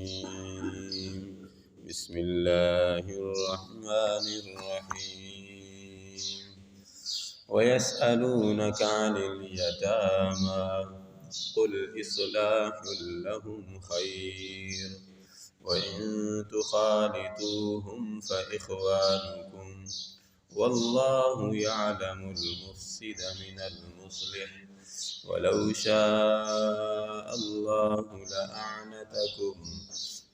الرجيم بسم الله الرحمن الرحيم ويسألونك عن اليتامى قل إصلاح لهم خير وإن تخالطوهم فإخوانكم والله يعلم المفسد من المصلح ولو شاء الله لأعنتكم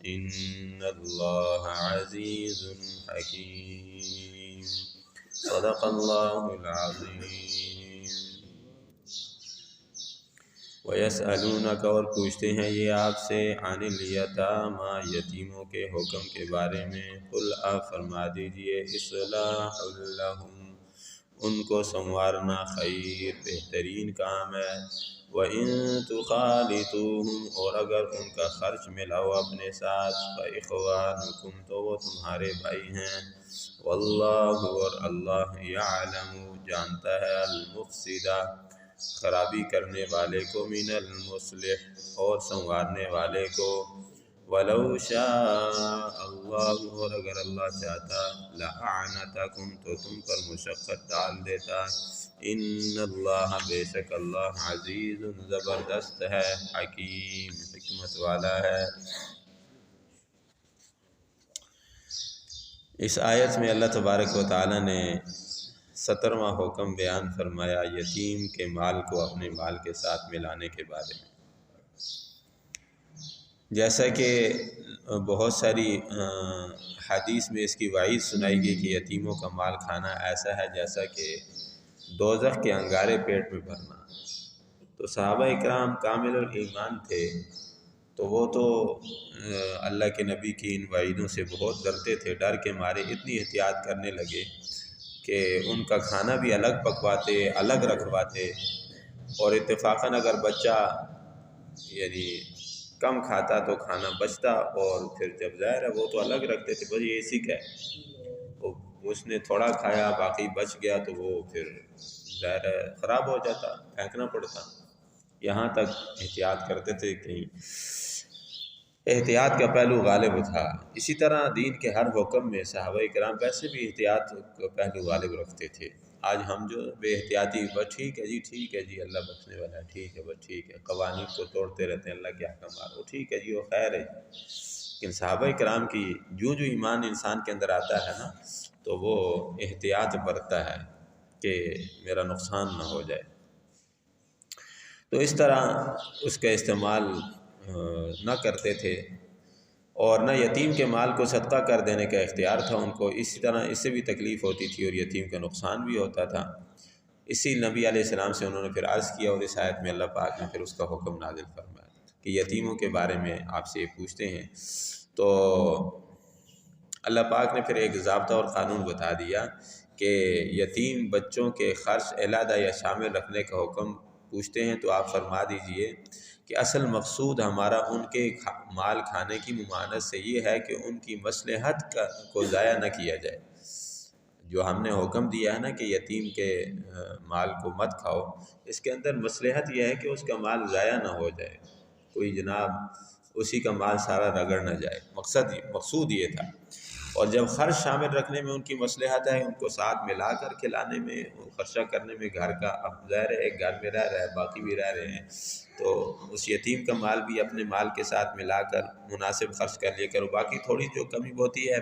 إن الله عزيز حكيم صدق الله العظيم۔ وَيَسْأَلُونَكَ اور پوچھتے ہیں یہ آپ سے عن الیتامی یتیموں کے حکم کے بارے میں قل آپ فرما دیجئے اصلاح لہم ان کو سنوارنا خیر بہترین کام ہے وَإِن تُخَالِطُوهُمْ اور اگر ان کا خرچ ملاؤ اپنے ساتھ فَإِخْوَانُكُمْ تو وہ تمہارے بھائی ہیں واللہ اور اللہ یعلم جانتا ہے المفسد خرابی کرنے والے کو من المصلح اور سنوارنے والے کو وَلَوْ شَاءَ اللَّهُ اور اگر اللہ چاہتا لَأَعْنَتَكُمْ تو تم پر مشقت ڈال دیتا ان اللہ بے شک اللہ عزیز زبردست ہے حکیم حکمت والا ہے۔ اس آیت میں اللہ تبارک و تعالی نے 17واں حکم بیان فرمایا یتیم کے مال کو اپنے مال کے ساتھ ملانے کے بارے میں۔ جیسا کہ بہت ساری حدیث میں اس کی وعید سنائی گئی کہ یتیموں کا مال کھانا ایسا ہے جیسا کہ دوزخ کے انگارے پیٹ میں بھرنا۔ تو صحابہ اکرام کامل الایمان تھے تو وہ تو اللہ کے نبی کی ان وعیدوں سے بہت ڈرتے تھے، ڈر کے مارے اتنی احتیاط کرنے لگے کہ ان کا کھانا بھی الگ پکواتے الگ رکھواتے، اور اتفاقاً اگر بچہ یعنی کم کھاتا تو کھانا بچتا، اور پھر جب ظاہر ہے وہ تو الگ رکھتے تھے، بس یہ اسی کا ہے، اس نے تھوڑا کھایا باقی بچ گیا تو وہ پھر ظاہر ہے خراب ہو جاتا، پھینکنا پڑتا۔ یہاں تک احتیاط کرتے تھے، کہیں احتیاط کا پہلو غالب تھا۔ اسی طرح دین کے ہر حکم میں صحابہ کرام ویسے بھی احتیاط کا پہلو غالب رکھتے تھے۔ آج ہم جو بے احتیاطی بس ٹھیک ہے جی اللہ بخشنے والا ہے، ٹھیک ہے بس ٹھیک ہے، قوانین کو توڑتے رہتے ہیں، اللہ کے احکامات وہ ٹھیک ہے جی وہ خیر ہے، لیکن صحابہ کرام کی جو ایمان انسان کے اندر آتا ہے نا تو وہ احتیاط برتتا ہے کہ میرا نقصان نہ ہو جائے، تو اس طرح اس کا استعمال نہ کرتے تھے، اور نہ یتیم کے مال کو صدقہ کر دینے کا اختیار تھا ان کو، اسی طرح اس سے بھی تکلیف ہوتی تھی اور یتیم کا نقصان بھی ہوتا تھا۔ اسی نبی علیہ السلام سے انہوں نے پھر عرض کیا، اور اس آیت میں اللہ پاک نے پھر اس کا حکم نازل فرمایا کہ یتیموں کے بارے میں آپ سے یہ پوچھتے ہیں، تو اللہ پاک نے پھر ایک ضابطہ اور قانون بتا دیا کہ یتیم بچوں کے خرچ علیحدہ یا شامل رکھنے کا حکم پوچھتے ہیں تو آپ فرما دیجئے کہ اصل مقصود ہمارا ان کے مال کھانے کی ممانعت سے یہ ہے کہ ان کی مصلحت کو ضائع نہ کیا جائے۔ جو ہم نے حکم دیا ہے نا کہ یتیم کے مال کو مت کھاؤ، اس کے اندر مصلحت یہ ہے کہ اس کا مال ضائع نہ ہو جائے، کوئی جناب اسی کا مال سارا رگڑ نہ جائے، مقصود یہ تھا۔ اور جب خرچ شامل رکھنے میں ان کی مصلحت ہے، ان کو ساتھ ملا کر کھلانے میں، خرچہ کرنے میں گھر کا، اب ظاہر ہے ایک گھر میں رہ رہا ہے باقی بھی رہ رہے ہیں، تو اس یتیم کا مال بھی اپنے مال کے ساتھ ملا کر مناسب خرچ کر لیا کرو، باقی تھوڑی جو کمی ہوتی ہے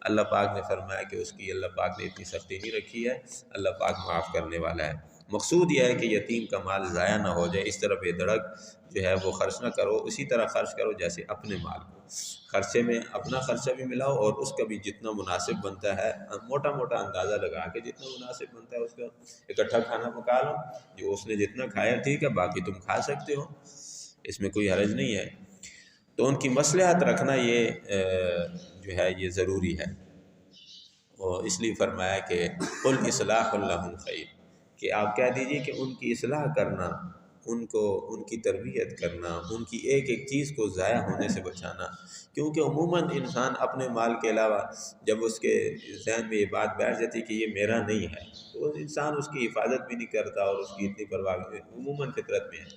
اللہ پاک نے فرمایا کہ اس کی اللہ پاک نے اتنی سختی نہیں رکھی ہے، اللہ پاک معاف کرنے والا ہے۔ مقصود یہ ہے کہ یتیم کا مال ضائع نہ ہو جائے، اس طرح بے دھڑک جو ہے وہ خرچ نہ کرو، اسی طرح خرچ کرو جیسے اپنے مال کو، خرچے میں اپنا خرچہ بھی ملاؤ اور اس کا بھی جتنا مناسب بنتا ہے، موٹا موٹا اندازہ لگا کے جتنا مناسب بنتا ہے اس کا اکٹھا کھانا پکا لو، جو اس نے جتنا کھایا ٹھیک ہے، باقی تم کھا سکتے ہو، اس میں کوئی حرج نہیں ہے۔ تو ان کی مصلحت رکھنا یہ جو ہے یہ ضروری ہے، اور اس لیے فرمایا کہ قل اصلاح لہم خیر، کہ آپ کہہ دیجئے کہ ان کی اصلاح کرنا، ان کو ان کی تربیت کرنا، ان کی ایک ایک چیز کو ضائع ہونے سے بچانا، کیونکہ عموماً انسان اپنے مال کے علاوہ جب اس کے ذہن میں یہ بات بیٹھ جاتی کہ یہ میرا نہیں ہے تو انسان اس کی حفاظت بھی نہیں کرتا اور اس کی اتنی پرواہ عموماً فطرت میں ہے۔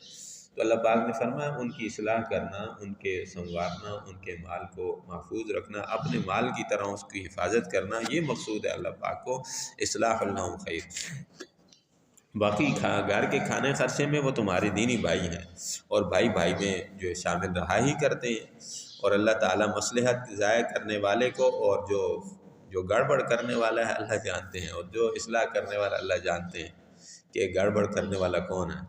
تو اللہ پاک نے فرمایا ان کی اصلاح کرنا، ان کے سنوارنا، ان کے مال کو محفوظ رکھنا، اپنے مال کی طرح اس کی حفاظت کرنا، یہ مقصود ہے اللہ پاک کو، اصلاح اللہم خیر۔ باقی گھر کے کھانے خرچے میں وہ تمہارے دینی بھائی ہیں، اور بھائی بھائی میں جو شامل رہا ہی کرتے ہیں، اور اللہ تعالیٰ مصلحت ضائع کرنے والے کو اور جو گڑبڑ کرنے والا ہے اللہ جانتے ہیں، اور جو اصلاح کرنے والا اللہ جانتے ہیں کہ گڑبڑ کرنے والا کون ہے۔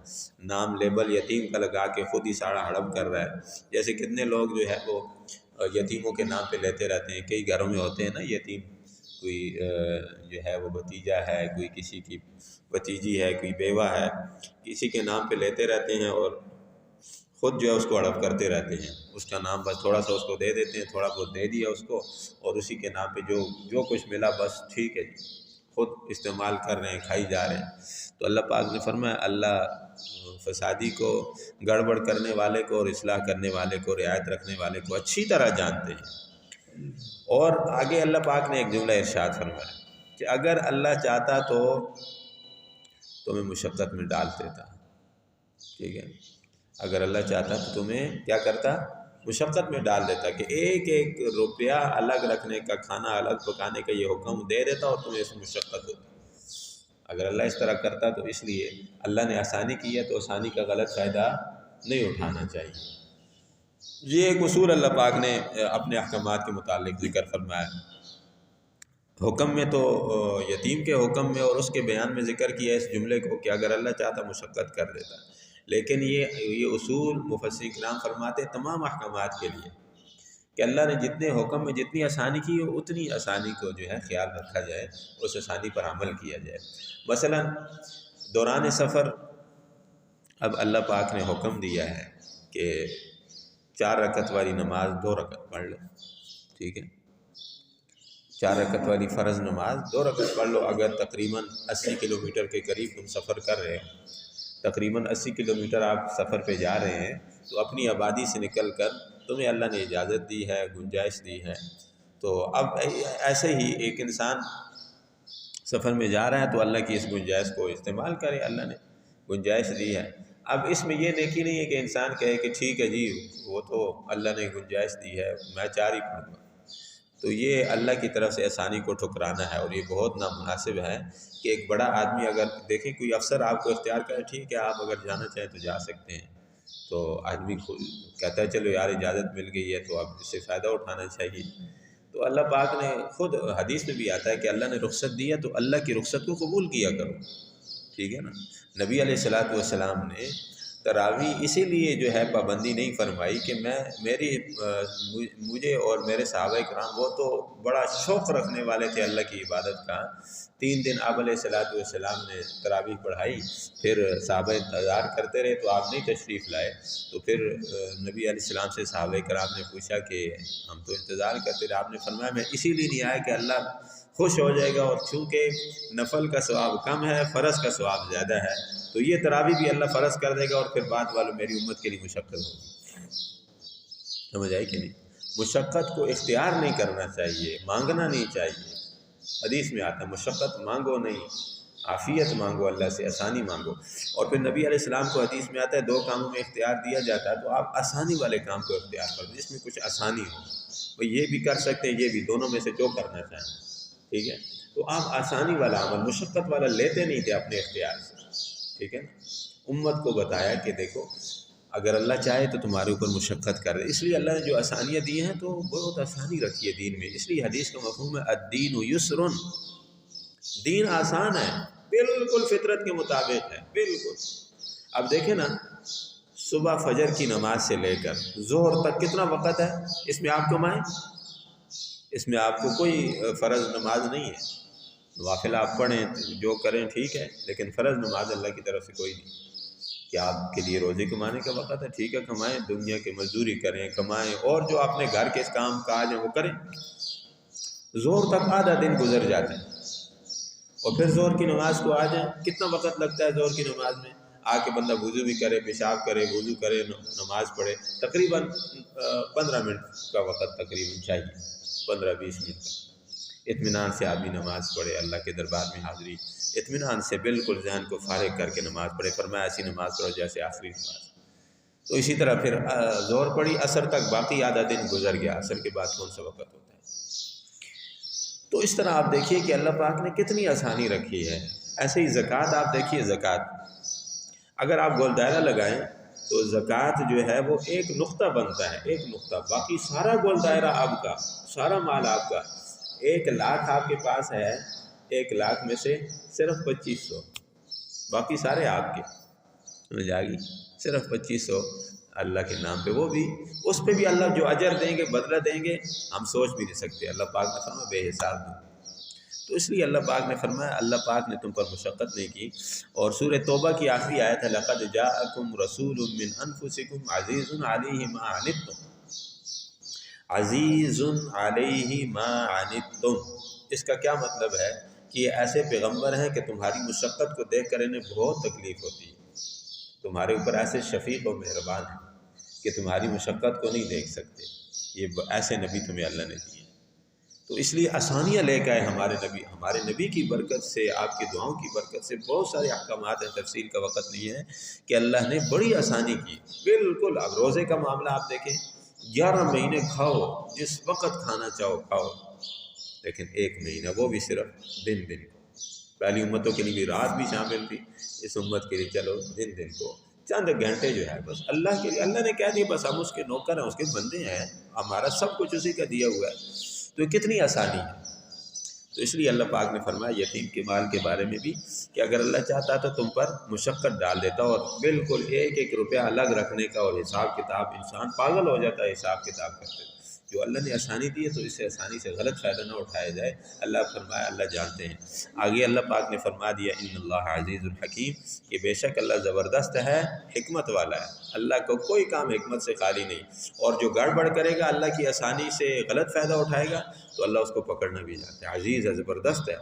نام لیبل یتیم کا لگا کے خود ہی ساڑا ہڑپ کر رہا ہے، جیسے کتنے لوگ جو ہے وہ یتیموں کے نام پہ لیتے رہتے ہیں۔ کئی گھروں میں ہوتے ہیں نا یتیم، کوئی جو ہے وہ بھتیجا ہے، کوئی کسی کی بھتیجی ہے، کوئی بیوہ ہے، کسی کے نام پہ لیتے رہتے ہیں اور خود جو ہے اس کو ہڑپ کرتے رہتے ہیں۔ اس کا نام بس تھوڑا سا اس کو دے دیتے ہیں، تھوڑا بہت دے دیا اس کو، اور اسی کے نام پہ جو کچھ ملا بس ٹھیک ہے جی، خود استعمال کر رہے ہیں، کھائی جا رہے ہیں۔ تو اللہ پاک نے فرمایا اللہ فسادی کو، گڑبڑ کرنے والے کو اور اصلاح کرنے والے کو، رعایت رکھنے والے کو اچھی طرح جانتے ہیں۔ اور آگے اللہ پاک نے ایک جملہ ارشاد فرمایا کہ اگر اللہ چاہتا تو تمہیں مشقت میں ڈال دیتا، ٹھیک ہے، اگر اللہ چاہتا تو تمہیں کیا کرتا، مشقت میں ڈال دیتا، کہ ایک ایک روپیہ الگ رکھنے کا، کھانا الگ پکانے کا یہ حکم دے دیتا اور تمہیں اس میں مشقت ہوتی۔ اگر اللہ اس طرح کرتا تو اس لیے اللہ نے آسانی کی ہے تو آسانی کا غلط فائدہ نہیں اٹھانا چاہیے۔ یہ ایک اصول اللہ پاک نے اپنے احکامات کے متعلق ذکر فرمایا۔ حکم میں تو یتیم کے حکم میں اور اس کے بیان میں ذکر کیا اس جملے کو کہ اگر اللہ چاہتا مشقت کر دیتا، لیکن یہ اصول مفسرین کرام فرماتے ہیں تمام احکامات کے لیے کہ اللہ نے جتنے حکم میں جتنی آسانی کی ہے اتنی آسانی کو جو ہے خیال رکھا جائے، اس آسانی پر عمل کیا جائے۔ مثلا دوران سفر اب اللہ پاک نے حکم دیا ہے کہ 4 رکعت والی نماز 2 رکعت پڑھ لو، ٹھیک ہے، 4 رکعت والی فرض نماز 2 رکعت پڑھ لو۔ اگر تقریباً 80 کلومیٹر کے قریب تم سفر کر رہے ہو، تقریباً 80 کلومیٹر آپ سفر پہ جا رہے ہیں، تو اپنی آبادی سے نکل کر تمہیں اللہ نے اجازت دی ہے، گنجائش دی ہے، تو اب ایسے ہی ایک انسان سفر میں جا رہا ہے تو اللہ کی اس گنجائش کو استعمال کرے، اللہ نے گنجائش دی ہے۔ اب اس میں یہ نیکی نہیں ہے کہ انسان کہے کہ ٹھیک ہے جی وہ تو اللہ نے گنجائش دی ہے میں 4 ہی پڑھوں گا، تو یہ اللہ کی طرف سے آسانی کو ٹھکرانا ہے، اور یہ بہت نامناسب ہے کہ ایک بڑا آدمی اگر دیکھیں کوئی افسر آپ کو اختیار کرے، ٹھیک ہے آپ اگر جانا چاہیں تو جا سکتے ہیں، تو آدمی خود کہتا ہے چلو یار اجازت مل گئی ہے تو اب اس سے فائدہ اٹھانا چاہیے۔ تو اللہ پاک نے خود حدیث میں بھی آتا ہے کہ اللہ نے رخصت دی ہے تو اللہ کی رخصت کو قبول کیا کرو، ٹھیک ہے نا۔ نبی علیہ الصلوۃ والسلام نے تراویح اسی لیے جو ہے پابندی نہیں فرمائی کہ مجھے اور میرے صحابہ کرام وہ تو بڑا شوق رکھنے والے تھے اللہ کی عبادت کا، 3 دن آپ علیہ الصلوۃ والسلام نے تراویح پڑھائی، پھر صحابہ انتظار کرتے رہے تو آپ نہیں تشریف لائے، تو پھر نبی علیہ السلام سے صحابہ کرام نے پوچھا کہ ہم تو انتظار کرتے رہے، آپ نے فرمایا میں اسی لیے نہیں آیا کہ اللہ خوش ہو جائے گا، اور چونکہ نفل کا ثواب کم ہے فرض کا ثواب زیادہ ہے، تو یہ تراویح بھی اللہ فرض کر دے گا، اور پھر بعد والوں میری امت کے لیے مشقت ہوگی۔ سمجھ آئی کہ نہیں؟ مشقت کو اختیار نہیں کرنا چاہیے، مانگنا نہیں چاہیے۔ حدیث میں آتا ہے مشقت مانگو نہیں، عافیت مانگو، اللہ سے آسانی مانگو۔ اور پھر نبی علیہ السلام کو حدیث میں آتا ہے 2 کاموں میں اختیار دیا جاتا ہے تو آپ آسانی والے کام کو اختیار کرو، جس میں کچھ آسانی ہو، وہ یہ بھی کر سکتے ہیں یہ بھی، دونوں میں سے جو کرنا چاہیں، ٹھیک ہے۔ تو آپ آسانی والا عمل، مشقت والا لیتے نہیں تھے اپنے اختیار سے، ٹھیک ہے نا۔ امت کو بتایا کہ دیکھو اگر اللہ چاہے تو تمہارے اوپر مشقت کر دے، اس لیے اللہ نے جو آسانیاں دی ہیں تو بہت آسانی رکھی ہے دین میں، اس لیے حدیث کا مفہوم ہے الدین یسر، دین آسان ہے، بالکل فطرت کے مطابق ہے، بالکل۔ اب دیکھیں نا صبح فجر کی نماز سے لے کر ظہر تک کتنا وقت ہے، اس میں آپ کمائیں، اس میں آپ کو کوئی فرض نماز نہیں ہے، نوافل آپ پڑھیں جو کریں ٹھیک ہے، لیکن فرض نماز اللہ کی طرف سے کوئی نہیں کہ آپ کے لیے روزی کمانے کا وقت ہے، ٹھیک ہے کمائیں، دنیا کی مزدوری کریں کمائیں، اور جو اپنے گھر کے کام کاج ہیں وہ کریں۔ ظہر تک آدھا دن گزر جاتا ہے، اور پھر ظہر کی نماز کو آ جائیں، کتنا وقت لگتا ہے ظہر کی نماز میں؟ آ کے بندہ وضو بھی کرے، پیشاب کرے، وضو کرے، نماز پڑھے، تقریباً 15 منٹ کا وقت تقریباً چاہیے، 15-20 منٹ کا۔ اطمینان سے آدمی نماز پڑھے، اللہ کے دربار میں حاضری، اطمینان سے بالکل ذہن کو فارغ کر کے نماز پڑھے، فرمایا ایسی نماز پڑھو جیسے آخری نماز۔ تو اسی طرح پھر زور پڑی عصر تک، باقی آدھا دن گزر گیا، عصر کے بعد کون سا وقت ہوتا ہے؟ تو اس طرح آپ دیکھیے کہ اللہ پاک نے کتنی آسانی رکھی ہے۔ ایسے ہی زکوٰۃ آپ دیکھیے، زکوٰۃ اگر آپ گول دائرہ لگائیں تو زکوٰۃ جو ہے وہ ایک نقطہ بنتا ہے، ایک نقطہ، باقی سارا گول دائرہ آپ کا، سارا مال آپ کا۔ 1,00,000 آپ کے پاس ہے، 1,00,000 میں سے صرف 2500 باقی سارے آپ کے، سمجھ آ گئی؟ صرف 2500 اللہ کے نام پہ، وہ بھی اس پہ بھی اللہ جو اجر دیں گے، بدلہ دیں گے، ہم سوچ بھی نہیں سکتے۔ اللہ پاک نے فرمایا بے حساب دوں۔ تو اس لیے اللہ پاک نے فرمایا، اللہ پاک نے تم پر مشقت نہیں کی۔ اور سورہ توبہ کی آخری آیت ہے لَقَدْ جَاءَكُمْ رَسُولٌ مِّنْ أَنفُسِكُمْ عَزِيزٌ عَلَيْهِ مَا عَنِتُّمْ، عزیز علیہ ما عنتم۔ اس کا کیا مطلب ہے کہ یہ ایسے پیغمبر ہیں کہ تمہاری مشقت کو دیکھ کر انہیں بہت تکلیف ہوتی ہے، تمہارے اوپر ایسے شفیق و مہربان ہیں کہ تمہاری مشقت کو نہیں دیکھ سکتے۔ یہ ایسے نبی تمہیں اللہ نے دیے، تو اس لیے آسانیاں لے کے آئے ہمارے نبی کی برکت سے، آپ کی دعاؤں کی برکت سے بہت سارے احکامات ہیں، تفصیل کا وقت نہیں ہے کہ اللہ نے بڑی آسانی کی بالکل۔ اب روزے کا معاملہ آپ دیکھیں، 11 مہینے کھاؤ، جس وقت کھانا چاہو کھاؤ، لیکن 1 مہینہ وہ بھی صرف دن کو۔ پہلی امتوں کے لیے بھی رات بھی شامل تھی، اس امت کے لیے چلو دن کو، چند گھنٹے جو ہے بس اللہ کے لیے۔ اللہ نے کہہ دیا بس ہم اس کے نوکر ہیں، اس کے بندے ہیں، ہمارا سب کچھ اسی کا دیا ہوا ہے، تو یہ کتنی آسانی ہے۔ تو اس لیے اللہ پاک نے فرمایا یتیم کے مال کے بارے میں بھی کہ اگر اللہ چاہتا تو تم پر مشقت ڈال دیتا، اور بالکل 1 روپیہ الگ رکھنے کا، اور حساب کتاب، انسان پاگل ہو جاتا ہے حساب کتاب کرتے ہوئے۔ جو اللہ نے آسانی دی ہے تو اس سے آسانی سے غلط فائدہ نہ اٹھایا جائے۔ اللہ فرمایا اللہ جانتے ہیں۔ آگے اللہ پاک نے فرما دیا ان اللہ عزیز الحکیم، کہ بے شک اللہ زبردست ہے، حکمت والا ہے۔ اللہ کو کوئی کام حکمت سے خالی نہیں، اور جو گڑبڑ کرے گا اللہ کی آسانی سے غلط فائدہ اٹھائے گا تو اللہ اس کو پکڑنا بھی جانتا ہے۔ عزیز ہے، زبردست ہے،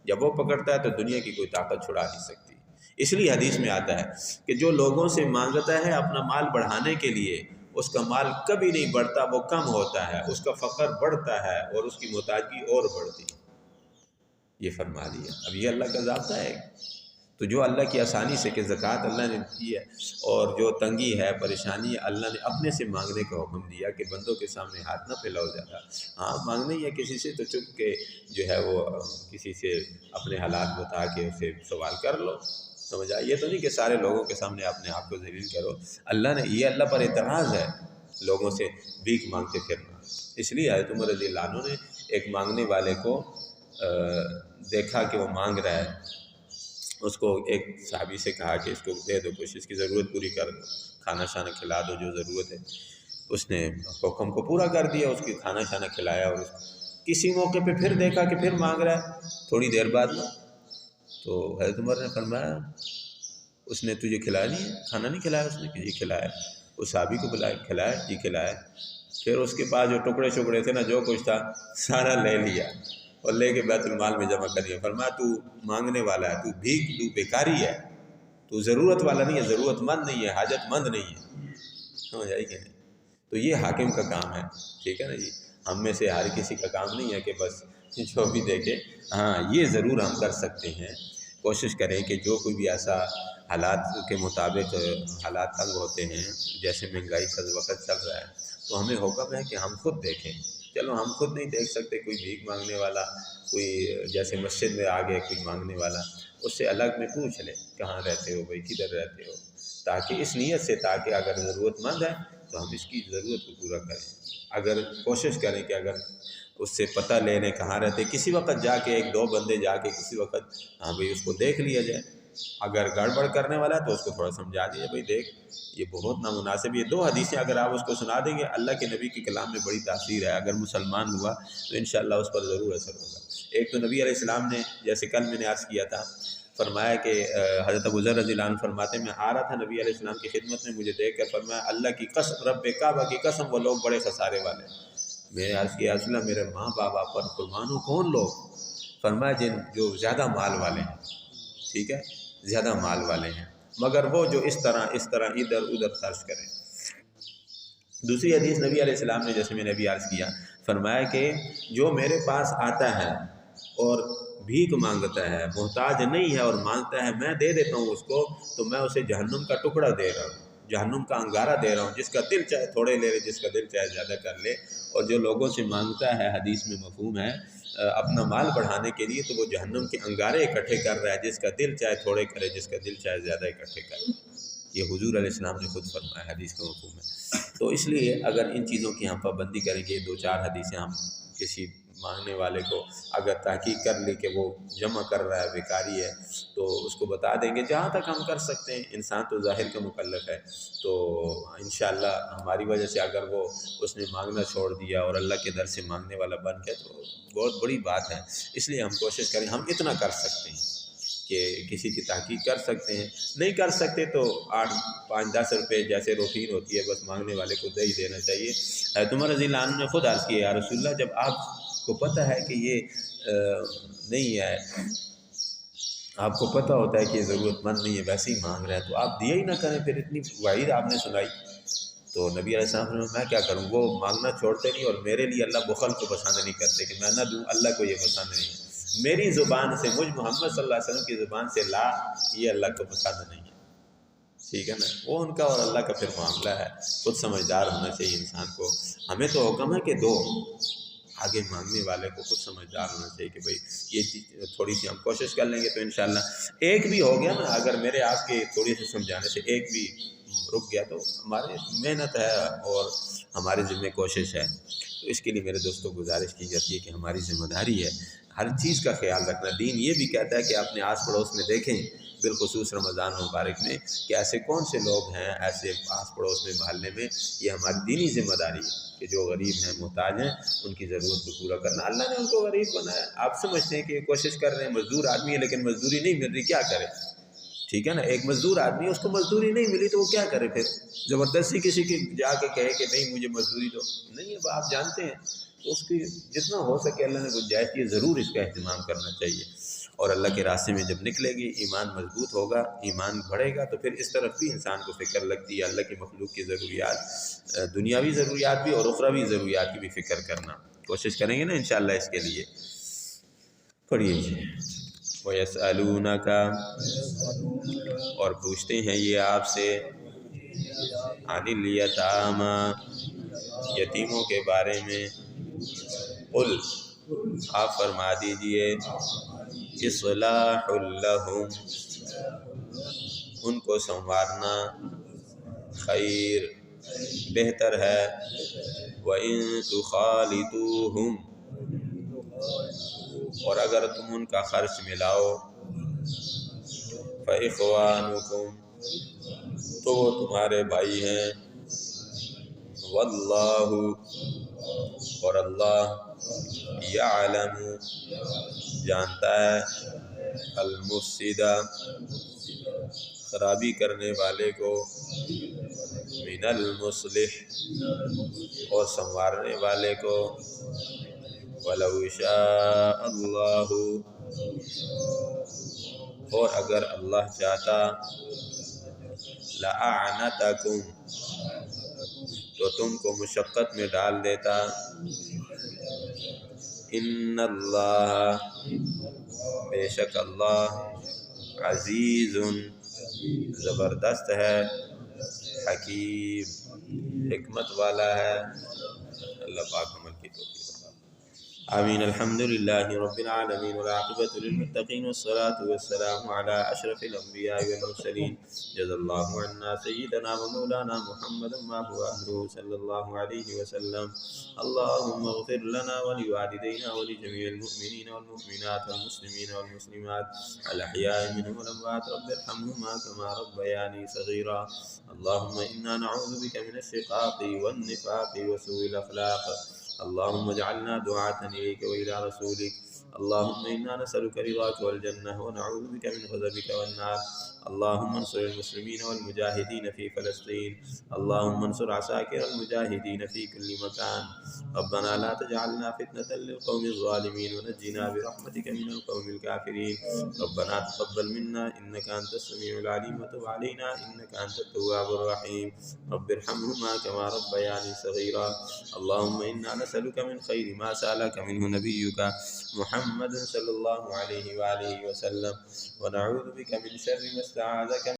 جب وہ پکڑتا ہے تو دنیا کی کوئی طاقت چھڑا نہیں سکتی۔ اس لیے حدیث میں آتا ہے کہ جو لوگوں سے مانگتا ہے اپنا مال بڑھانے کے لیے، اس کا مال کبھی نہیں بڑھتا، وہ کم ہوتا ہے، اس کا فقر بڑھتا ہے اور اس کی محتاجگی اور بڑھتی ہے۔ یہ فرما دیا۔ اب یہ اللہ کا ضابطہ ہے۔ تو جو اللہ کی آسانی سے کہ زکوٰۃ اللہ نے دی ہے، اور جو تنگی ہے، پریشانی ہے، اللہ نے اپنے سے مانگنے کا حکم دیا کہ بندوں کے سامنے ہاتھ نہ پھیلاؤ زیادہ۔ ہاں مانگنا ہی ہے کسی سے تو چپ کے جو ہے وہ کسی سے اپنے حالات بتا کے اسے سوال کر لو، سمجھ آئے؟ یہ تو نہیں کہ سارے لوگوں کے سامنے اپنے آپ کو ذلیل کرو۔ اللہ نے، یہ اللہ پر اعتراض ہے لوگوں سے بھیک مانگتے پھرنا۔ اس لیے حضرت عمر رضی اللہ عنہ نے ایک مانگنے والے کو دیکھا کہ وہ مانگ رہا ہے، اس کو ایک صحابی سے کہا کہ اس کو دے دو کچھ، اس کی ضرورت پوری کر دو، کھانا شانا کھلا دو جو ضرورت ہے۔ اس نے حکم کو پورا کر دیا، اس کی کھانا شانا کھلایا، اور کسی موقع پہ پھر دیکھا کہ پھر مانگ رہا ہے تھوڑی دیر بعد، تو حضرت عمر نے فرمایا اس نے تجھے کھلایا نہیں، کھانا نہیں کھلایا؟ اس نے کہ جی کھلایا۔ اس صحابی کو بلایا، کھلایا؟ جی کھلایا۔ پھر اس کے پاس جو ٹکڑے شکڑے تھے نا، جو کچھ تھا سارا لے لیا اور لے کے بیت المال میں جمع کر دیا۔ فرمایا تو مانگنے والا ہے، تو بھیک، تو بیکاری ہے، تو ضرورت والا نہیں ہے، ضرورت مند نہیں ہے، حاجت مند نہیں ہے، سمجھ آئی کہ نہیں؟ تو یہ حاکم کا کام ہے، ٹھیک ہے نا جی؟ ہم میں سے ہر کسی کا کام نہیں ہے کہ بس جو بھی دیکھے۔ ہاں یہ ضرور ہم کر سکتے ہیں، کوشش کریں کہ جو کوئی بھی ایسا حالات کے مطابق حالات تنگ ہوتے ہیں، جیسے مہنگائی کا وقت چل رہا ہے، تو ہمیں حکم ہے کہ ہم خود دیکھیں۔ چلو ہم خود نہیں دیکھ سکتے، کوئی بھیک مانگنے والا، کوئی جیسے مسجد میں آ گئے کوئی مانگنے والا، اس سے الگ میں پوچھ لیں کہاں رہتے ہو بھائی، کدھر رہتے ہو، تاکہ اس نیت سے، تاکہ اگر ضرورت مند ہے تو ہم اس کی ضرورت کو پورا کریں۔ اگر کوشش کریں کہ اگر اس سے پتہ لے لیں کہاں رہتے، کسی وقت جا کے 1-2 بندے جا کے کسی وقت ہاں بھائی اس کو دیکھ لیا جائے۔ اگر گڑبڑ کرنے والا ہے تو اس کو تھوڑا سمجھا دیا بھائی دیکھ یہ بہت نامناسب۔ یہ 2 حدیثیں اگر آپ اس کو سنا دیں گے، اللہ کے نبی کے کلام میں بڑی تاثیر ہے، اگر مسلمان ہوا تو انشاءاللہ اس پر ضرور اثر ہوگا۔ ایک تو نبی علیہ السلام نے، جیسے کل میں نے عرض کیا تھا، فرمایا کہ حضرت ابو ذر رضی اللہ عنہ فرماتے ہیں میں آ رہا تھا نبی علیہ السلام کی خدمت میں، مجھے دیکھ کر فرمایا اللہ کی قسم، رب کعبہ کی قسم، وہ لوگ بڑے خسارے والے ہیں۔ میں نے عرض کیا رسول اللہ میرے ماں بابا پر قربان ہوں، کون لوگ؟ فرمایا جو زیادہ مال والے ہیں، ٹھیک ہے، زیادہ مال والے ہیں، مگر وہ جو اس طرح ادھر ادھر خرچ کریں۔ دوسری حدیث نبی علیہ السلام نے، جیسے میں نے ابھی عرض کیا، فرمایا کہ جو میرے پاس آتا ہے اور بھیک مانگتا ہے، محتاج نہیں ہے اور مانگتا ہے، میں دے دیتا ہوں اس کو، تو میں اسے جہنم کا ٹکڑا دے رہا ہوں، جہنم کا انگارہ دے رہا ہوں، جس کا دل چاہے تھوڑے لے لے، جس کا دل چاہے زیادہ کر لے، اور جو لوگوں سے مانگتا ہے، حدیث میں مفہوم ہے اپنا مال بڑھانے کے لیے، تو وہ جہنم کے انگارے اکٹھے کر رہا ہے، جس کا دل چاہے تھوڑے کرے، جس کا دل چاہے زیادہ اکٹھے کرے۔ یہ حضور علیہ السلام نے خود فرمایا، حدیث کا مفہوم ہے۔ تو اس لیے اگر ان چیزوں کی ہم پابندی کریں گے، 2-4 حدیثیں ہم کسی مانگنے والے کو اگر تحقیق کر لی کہ وہ جمع کر رہا ہے، بیکاری ہے، تو اس کو بتا دیں گے جہاں تک ہم کر سکتے ہیں۔ انسان تو ظاہر کا مکلف ہے، تو انشاءاللہ ہماری وجہ سے اگر وہ اس نے مانگنا چھوڑ دیا اور اللہ کے در سے مانگنے والا بن گیا تو بہت بڑی بات ہے۔ اس لیے ہم کوشش کریں، ہم اتنا کر سکتے ہیں کہ کسی کی تحقیق کر سکتے ہیں، نہیں کر سکتے تو 8-5-10 روپے جیسے روٹین ہوتی ہے بس مانگنے والے کو دے ہی دینا چاہیے۔ حضرت عمر رضی اللہ عنہ نے خود عرض کیا، یا رسول اللہ، جب آپ کو پتہ ہے کہ یہ نہیں ہے، آپ کو پتہ ہوتا ہے کہ یہ ضرورت مند نہیں ہے، ویسے ہی مانگ رہا ہے، تو آپ دیا ہی نہ کریں، پھر اتنی وعید آپ نے سنائی۔ تو نبی علیہ السلام نے میں کیا کروں، وہ مانگنا چھوڑتے نہیں، اور میرے لیے اللہ بخل کو پسند نہیں کرتے کہ میں نہ دوں، اللہ کو یہ پسند نہیں ہے۔ میری زبان سے، مجھ محمد صلی اللہ علیہ وسلم کی زبان سے لا، یہ اللہ کو پسند نہیں ہے، ٹھیک ہے نا۔ وہ ان کا اور اللہ کا پھر معاملہ ہے، خود سمجھدار ہونا چاہیے انسان کو۔ ہمیں تو حکم ہے کہ دو، آگے مانگنے والے کو خود سمجھدار ہونا چاہیے کہ بھئی یہ چیز تھوڑی سی ہم کوشش کر لیں گے تو انشاءاللہ ایک بھی ہو گیا نا، اگر میرے آپ کے تھوڑی سی سمجھانے سے ایک بھی رک گیا تو ہماری محنت ہے اور ہمارے ذمہ کوشش ہے۔ تو اس کے لیے میرے دوستوں گزارش کی جاتی ہے کہ ہماری ذمہ داری ہے ہر چیز کا خیال رکھنا۔ دین یہ بھی کہتا ہے کہ اپنے آس پڑوس میں دیکھیں، بالخصوص رمضان مبارک میں، کہ ایسے کون سے لوگ ہیں ایسے آس پڑوس میں، محلے میں، یہ ہماری دینی ذمہ داری ہے کہ جو غریب ہیں، محتاج ہیں، ان کی ضرورت کو پورا کرنا۔ اللہ نے ان کو غریب بنایا، آپ سمجھتے ہیں کہ یہ کوشش کر رہے ہیں، مزدور آدمی ہے لیکن مزدوری نہیں مل رہی، کیا کرے؟ ٹھیک ہے نا، ایک مزدور آدمی ہے، اس کو مزدوری نہیں ملی تو وہ کیا کرے؟ پھر زبردستی کسی کی جا کے کہے کہ نہیں مجھے مزدوری دو، نہیں، اب آپ جانتے ہیں، تو اس کی جتنا ہو سکے اللہ نے گنجائش کی ضرور اس کا اہتمام کرنا چاہیے۔ اور اللہ کے راستے میں جب نکلے گی، ایمان مضبوط ہوگا، ایمان بڑھے گا، تو پھر اس طرف بھی انسان کو فکر لگتی ہے، اللہ کی مخلوق کی ضروریات، دنیاوی ضروریات بھی اور اخروی ضروریات کی بھی فکر کرنا۔ کوشش کریں گے نا انشاءاللہ اس کے لیے۔ پڑھیے جی۔ وَيَسْأَلُونَكَ، اور پوچھتے ہیں یہ آپ سے، عَنِ الْيَتَامَى، یتیموں کے بارے میں، قُلْ، آپ فرما دیجئے، اصلاح لہم، ان کو سنوارنا، خیر، بہتر ہے، وَإِن تُخَالِطُوهُمْ، اور اگر تم ان کا خرچ ملاؤ، فَإِخْوَانُكُمْ، تو وہ تمہارے بھائی ہیں، وَاللَّهُ، اور اللہ، يَعْلَمُ، جانتا ہے، المفسد، خرابی کرنے والے کو، من المصلح، اور سنوارنے والے کو، وَلَوْ شَاءَ اللَّهُ، اور اگر اللہ چاہتا، لَأَعْنَتَكُمْ، تو تم کو مشقت میں ڈال دیتا، ان اللہ، بے شک اللہ، عزیز، زبردست ہے، حکیم، حکمت والا ہے۔ اللہ پاک عمل کی توفیق عطا فرمائے۔ آمین۔ الحمدللہ رب العالمین، والعاقبۃ للمتقین، والصلاة والسلام علی اشرف الانبیاء والمرسلین، جزا اللہ عنا سیدنا و مولانا محمد ما هو اہلہ صلی اللہ علیہ وسلم۔ اللہم اغفر لنا ولوالدینا ولجميع المؤمنین والمؤمنات والمسلمین والمسلمات الاحیاء منهم والاموات، رب ارحمهما كما ربياني صغيرا۔ اللہم انا نعوذ بک من الشقاق والنفاق وسوء الاخلاق، اللهم اجعلنا دعاة إليك وإلى رسولك، اللهم إنا نسألك رضاك والجنة ونعوذ بك من غضبك والنار، اللهم انصر المسلمين والمجاهدين في فلسطين، اللهم انصر عساكر المجاهدين في كل مكان، ربنا لا تجعلنا فتنة للقوم الظالمين ونجنا برحمتك من القوم الكافرين، ربنا تقبل منا إنك أنت السميع العليم وتب علينا إنك أنت التواب الرحيم، رب ارحمهما كما ربياني صغيرا، اللهم إنا نسألك من خير ما سألك منه نبيك محمد صلى الله عليه وآله وسلم، ونعوذ بك من شر ما استعاذك